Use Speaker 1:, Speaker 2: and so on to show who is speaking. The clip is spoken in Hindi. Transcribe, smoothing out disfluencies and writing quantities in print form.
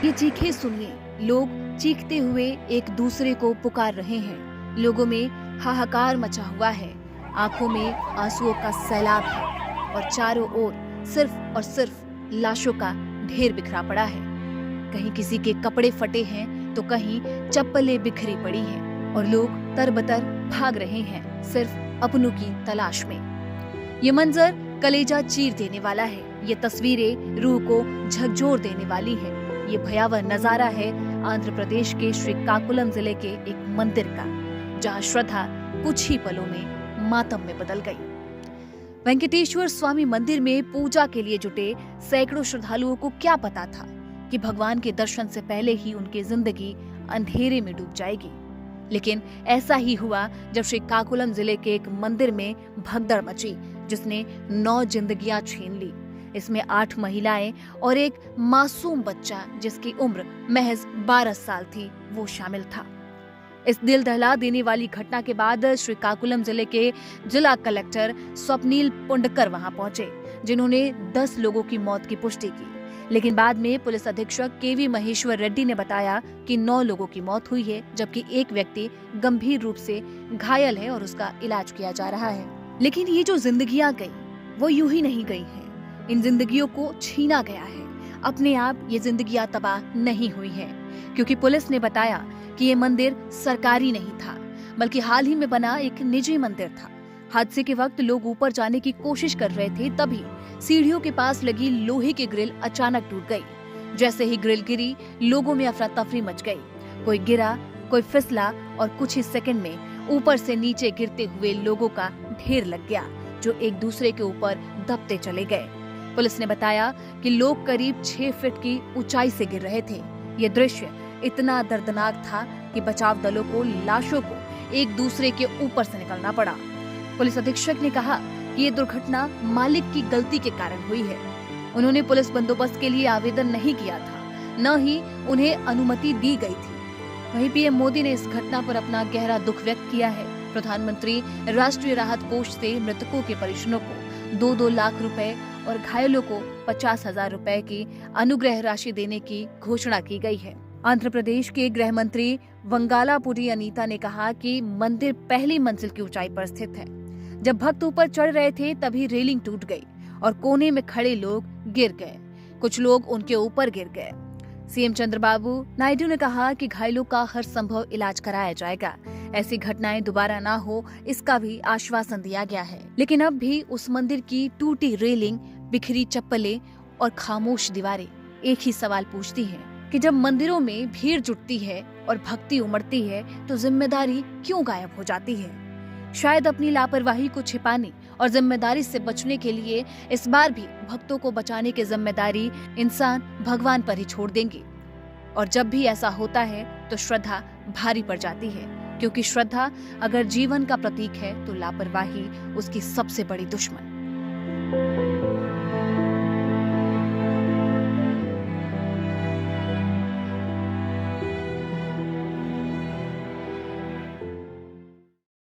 Speaker 1: ये चीखें सुनिए, लोग चीखते हुए एक दूसरे को पुकार रहे हैं। लोगों में हाहाकार मचा हुआ है, आंखों में आंसुओं का सैलाब है और चारों ओर सिर्फ और सिर्फ लाशों का ढेर बिखरा पड़ा है। कहीं किसी के कपड़े फटे हैं तो कहीं चप्पलें बिखरी पड़ी हैं और लोग तरबतर भाग रहे हैं सिर्फ अपनों की तलाश में। ये मंजर कलेजा चीर देने वाला है। ये तस्वीरें रूह को झकझोर देने वाली है। ये भयावह नजारा है आंध्र प्रदेश के श्रीकाकुलम जिले के एक मंदिर का, जहां श्रद्धा कुछ ही पलों में मातम में बदल गई। वेंकटेश्वर स्वामी मंदिर में पूजा के लिए जुटे सैकड़ों श्रद्धालुओं को क्या पता था कि भगवान के दर्शन से पहले ही उनकी जिंदगी अंधेरे में डूब जाएगी। लेकिन ऐसा ही हुआ जब श्रीकाकुलम जिले के एक मंदिर में भगदड़ मची, जिसने 9 जिंदगियां छीन ली। इसमें 8 महिलाएं और एक मासूम बच्चा जिसकी उम्र महज 12 साल थी, वो शामिल था। इस दिल दहला देने वाली घटना के बाद श्रीकाकुलम जिले के जिला कलेक्टर स्वप्नील पुंडकर वहां पहुंचे, जिन्होंने 10 लोगों की मौत की पुष्टि की। लेकिन बाद में पुलिस अधीक्षक केवी महेश्वर रेड्डी ने बताया कि 9 लोगों की मौत हुई है, जबकि एक व्यक्ति गंभीर रूप से घायल है और उसका इलाज किया जा रहा है। लेकिन ये जो जिंदगियां गई, वो यूं ही नहीं गई हैं। इन जिंदगियों को छीना गया है। अपने आप ये जिंदगियां तबाह नहीं हुई हैं, क्योंकि पुलिस ने बताया कि ये मंदिर सरकारी नहीं था, बल्कि हाल ही में बना एक निजी मंदिर था। हादसे के वक्त लोग ऊपर जाने की कोशिश कर रहे थे, तभी सीढ़ियों के पास लगी लोहे की ग्रिल अचानक टूट गई। जैसे ही ग्रिल गिरी, लोगों में अफरा तफरी मच गई। कोई गिरा, कोई फिसला और कुछ ही सेकंड में ऊपर से नीचे गिरते हुए लोगों का ढेर लग गया, जो एक दूसरे के ऊपर दबते चले गए। पुलिस ने बताया कि लोग करीब 6 फीट की ऊंचाई से गिर रहे थे। ये दृश्य इतना दर्दनाक था कि बचाव दलों को लाशों को एक दूसरे के ऊपर से निकलना पड़ा। पुलिस अधीक्षक ने कहा कि ये दुर्घटना मालिक की गलती के कारण हुई है। उन्होंने पुलिस बंदोबस्त के लिए आवेदन नहीं किया था, न ही उन्हें अनुमति दी गई थी। वहीं पीएम मोदी ने इस घटना पर अपना गहरा दुख व्यक्त किया है। प्रधानमंत्री राष्ट्रीय राहत कोष से मृतकों के परिजनों को 2-2 लाख रुपए और घायलों को 50,000 रुपए की अनुग्रह राशि देने की घोषणा की गई है। आंध्र प्रदेश के गृह मंत्री वंगालापुरी अनीता ने कहा कि मंदिर पहली मंजिल की ऊंचाई पर स्थित है। जब भक्त ऊपर चढ़ रहे थे, तभी रेलिंग टूट गई और कोने में खड़े लोग गिर गए। कुछ लोग उनके ऊपर गिर गए। सीएम चंद्रबाबू नायडू ने कहा कि घायलों का हर संभव इलाज कराया जाएगा। ऐसी घटनाएं दोबारा ना हो, इसका भी आश्वासन दिया गया है। लेकिन अब भी उस मंदिर की टूटी रेलिंग, बिखरी चप्पलें और खामोश दीवारें एक ही सवाल पूछती हैं कि जब मंदिरों में भीड़ जुटती है और भक्ति उमड़ती है, तो जिम्मेदारी क्यों गायब हो जाती है? शायद अपनी लापरवाही को छिपाने और जिम्मेदारी से बचने के लिए इस बार भी भक्तों को बचाने की जिम्मेदारी इंसान भगवान पर ही छोड़ देंगे। और जब भी ऐसा होता है तो श्रद्धा भारी पड़ जाती है, क्योंकि श्रद्धा अगर जीवन का प्रतीक है तो लापरवाही उसकी सबसे बड़ी दुश्मन।